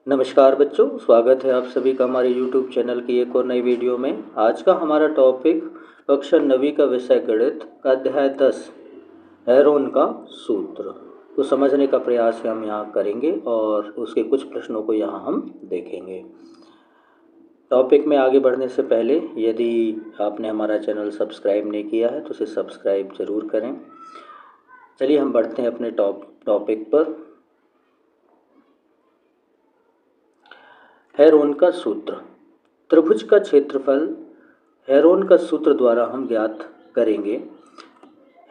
नमस्कार बच्चों, स्वागत है आप सभी का हमारे YouTube चैनल की एक और नई वीडियो में। आज का हमारा टॉपिक कक्षा 9वीं का विषय गणित का अध्याय 10 हेरोन का सूत्र को समझने का प्रयास हम यहाँ करेंगे और उसके कुछ प्रश्नों को यहाँ हम देखेंगे। टॉपिक में आगे बढ़ने से पहले यदि आपने हमारा चैनल सब्सक्राइब नहीं किया है तो उसे सब्सक्राइब ज़रूर करें। चलिए हम बढ़ते हैं अपने टॉपिक पर। हेरोन का सूत्र। त्रिभुज का क्षेत्रफल हेरोन का सूत्र द्वारा हम ज्ञात करेंगे।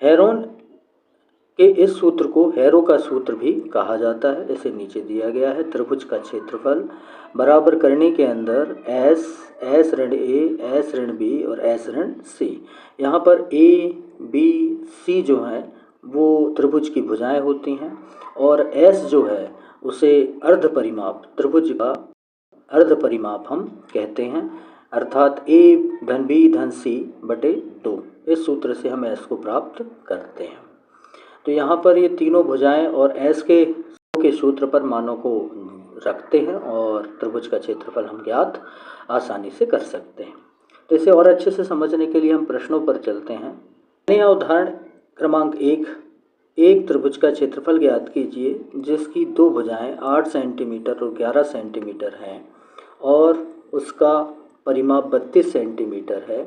हेरोन के इस सूत्र को हेरो का सूत्र भी कहा जाता है। इसे नीचे दिया गया है। त्रिभुज का क्षेत्रफल बराबर करने के अंदर एस ऋण ए, एस ऋण बी और एस ऋण सी। यहाँ पर ए बी सी जो है वो त्रिभुज की भुजाएं होती हैं और एस जो है उसे अर्ध परिमाप, त्रिभुज का अर्ध परिमाप हम कहते हैं, अर्थात ए धन बी धन सी बटे 2। इस सूत्र से हम एस को प्राप्त करते हैं। तो यहाँ पर ये तीनों भुजाएं और एस के सूत्र पर मानों को रखते हैं और त्रिभुज का क्षेत्रफल हम ज्ञात आसानी से कर सकते हैं। तो इसे और अच्छे से समझने के लिए हम प्रश्नों पर चलते हैं। नया उदाहरण क्रमांक 1, एक त्रिभुज का क्षेत्रफल ज्ञात कीजिए जिसकी दो भुजाएं 8 सेंटीमीटर और 11 सेंटीमीटर हैं और उसका परिमाप 32 सेंटीमीटर है।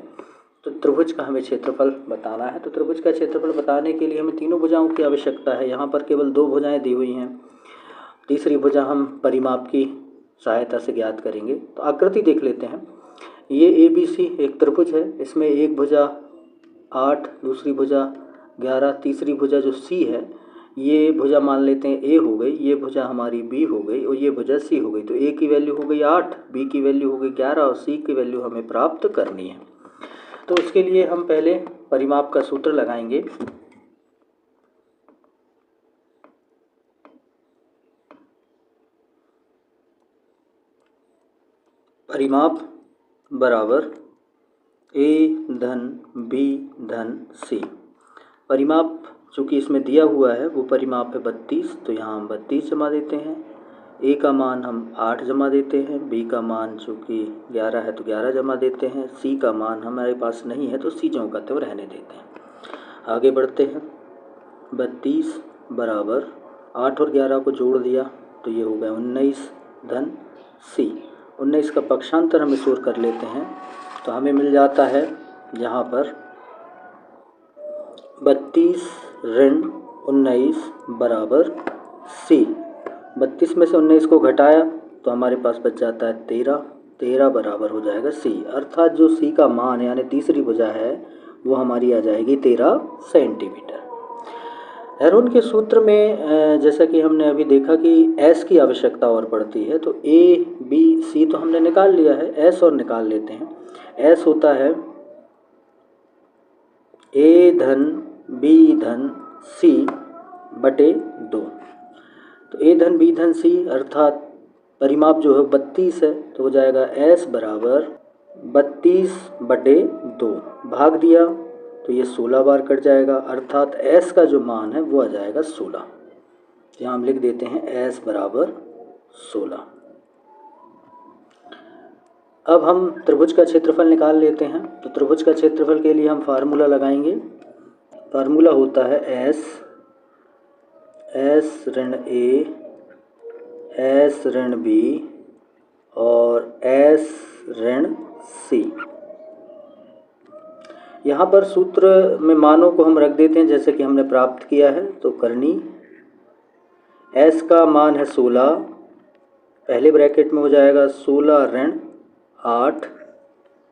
तो त्रिभुज का हमें क्षेत्रफल बताना है। तो त्रिभुज का क्षेत्रफल बताने के लिए हमें तीनों भुजाओं की आवश्यकता है। यहाँ पर केवल दो भुजाएं दी हुई हैं, तीसरी भुजा हम परिमाप की सहायता से ज्ञात करेंगे। तो आकृति देख लेते हैं। ये ABC एक त्रिभुज है। इसमें एक भुजा 8, दूसरी भुजा 11, तीसरी भुजा जो C है, ये भुजा मान लेते हैं A हो गई, ये भुजा हमारी B हो गई और ये भुजा C हो गई। तो A की वैल्यू हो गई 8, B की वैल्यू हो गई 11 और C की वैल्यू हमें प्राप्त करनी है। तो उसके लिए हम पहले परिमाप का सूत्र लगाएंगे। परिमाप बराबर A धन B धन C। परिमाप चूँकि इसमें दिया हुआ है वो परिमाप है 32, तो यहाँ हम 32 जमा देते हैं। A का मान हम 8 जमा देते हैं, B का मान चूँकि 11 है तो 11 जमा देते हैं, C का मान हमारे पास नहीं है तो C जो का तो रहने देते हैं। आगे बढ़ते हैं। 32 बराबर 8 और 11 को जोड़ दिया तो ये हो गया 19 धन C। 19 का पक्षांतर हम इस ओर कर लेते हैं तो हमें मिल जाता है यहाँ पर 32 ऋण 19 बराबर C। 32 में से 19 को घटाया तो हमारे पास बच जाता है 13 बराबर हो जाएगा C। अर्थात जो C का मान यानी तीसरी भुजा है वो हमारी आ जाएगी 13 सेंटीमीटर। हेरोन के सूत्र में जैसा कि हमने अभी देखा कि S की आवश्यकता और पड़ती है। तो A B C तो हमने निकाल लिया है, S और निकाल लेते हैं। S होता है A धन B धन C बटे 2। तो A धन B धन C अर्थात परिमाप जो है 32 है तो हो जाएगा S बराबर 32 बटे 2। भाग दिया तो ये 16 बार कट जाएगा, अर्थात S का जो मान है वो आ जाएगा 16। यहाँ हम लिख देते हैं S बराबर 16। अब हम त्रिभुज का क्षेत्रफल निकाल लेते हैं। तो त्रिभुज का क्षेत्रफल के लिए हम फार्मूला लगाएंगे। फार्मूला होता है S ऋण A, S ऋण B और S ऋण C। यहाँ पर सूत्र में मानों को हम रख देते हैं जैसे कि हमने प्राप्त किया है। तो करनी S का मान है 16, पहले ब्रैकेट में हो जाएगा 16 ऋण 8,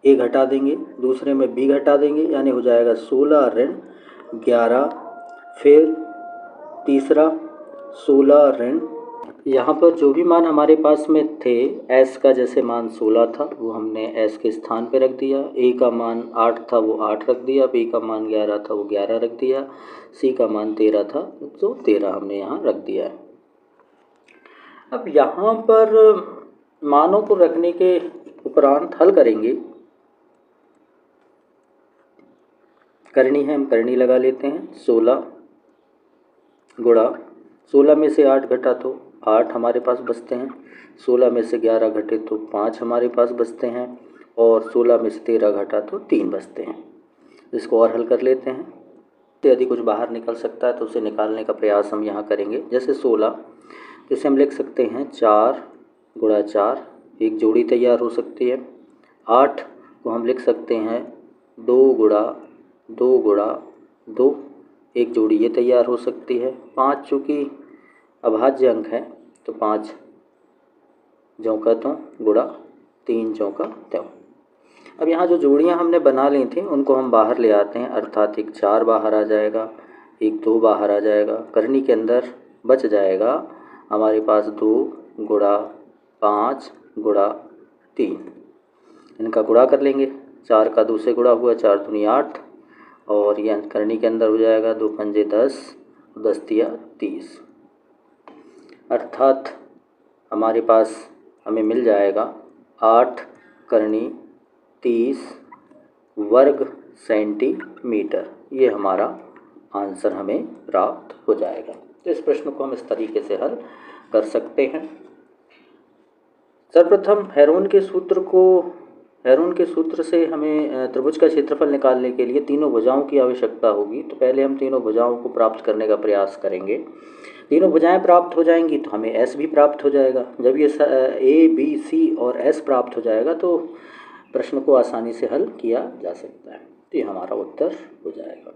A घटा देंगे, दूसरे में B घटा देंगे यानी हो जाएगा 16 ऋण 11, फिर तीसरा 16 ऋण। यहाँ पर जो भी मान हमारे पास में थे, S का जैसे मान 16 था वो हमने S के स्थान पे रख दिया, A का मान 8 था वो 8 रख दिया, B का मान 11 था वो 11 रख दिया, C का मान 13 था तो 13 हमने यहाँ रख दिया है। अब यहाँ पर मानों को रखने के उपरांत हल करेंगे। करनी है, हम करनी लगा लेते हैं। 16 गुणा 16 में से 8 घटा तो 8 हमारे पास बचते हैं। 16 में से 11 घटे तो 5 हमारे पास बचते हैं और 16 में से 13 घटा तो 3 बचते हैं। इसको और हल कर लेते हैं। तो यदि कुछ बाहर निकल सकता है तो उसे निकालने का प्रयास हम यहाँ करेंगे। जैसे 16, इसे हम लिख सकते हैं 4 गुणा 4, एक जोड़ी तैयार हो सकती है। 8 को हम लिख सकते हैं 2 गुणा 2, एक जोड़ी ये तैयार हो सकती है। 5 चूँकि अभाज्य अंक है तो 5 ज्यों का त्यों गुणा 3 ज्यों का त्यों। अब यहाँ जो जोड़ियाँ हमने बना ली थी उनको हम बाहर ले आते हैं, अर्थात एक 4 बाहर आ जाएगा, एक 2 बाहर आ जाएगा। करनी के अंदर बच जाएगा हमारे पास 2 गुणा 5 गुणा 3। इनका गुणा कर लेंगे। 4 का 2 से गुणा हुआ, 4 दूनी 8 और ये करनी के अंदर हो जाएगा 2 पंजे 10, 10 तिया 30। अर्थात हमारे पास हमें मिल जाएगा 8 करनी 30 वर्ग सेंटीमीटर। ये हमारा आंसर हमें प्राप्त हो जाएगा। तो इस प्रश्न को हम इस तरीके से हल कर सकते हैं। सर्वप्रथम हेरोन के सूत्र से हमें त्रिभुज का क्षेत्रफल निकालने के लिए तीनों भुजाओं की आवश्यकता होगी। तो पहले हम तीनों भुजाओं को प्राप्त करने का प्रयास करेंगे। तीनों भुजाएं प्राप्त हो जाएंगी तो हमें एस भी प्राप्त हो जाएगा। जब ये ए बी सी और एस प्राप्त हो जाएगा तो प्रश्न को आसानी से हल किया जा सकता है। तो ये हमारा उत्तर हो जाएगा।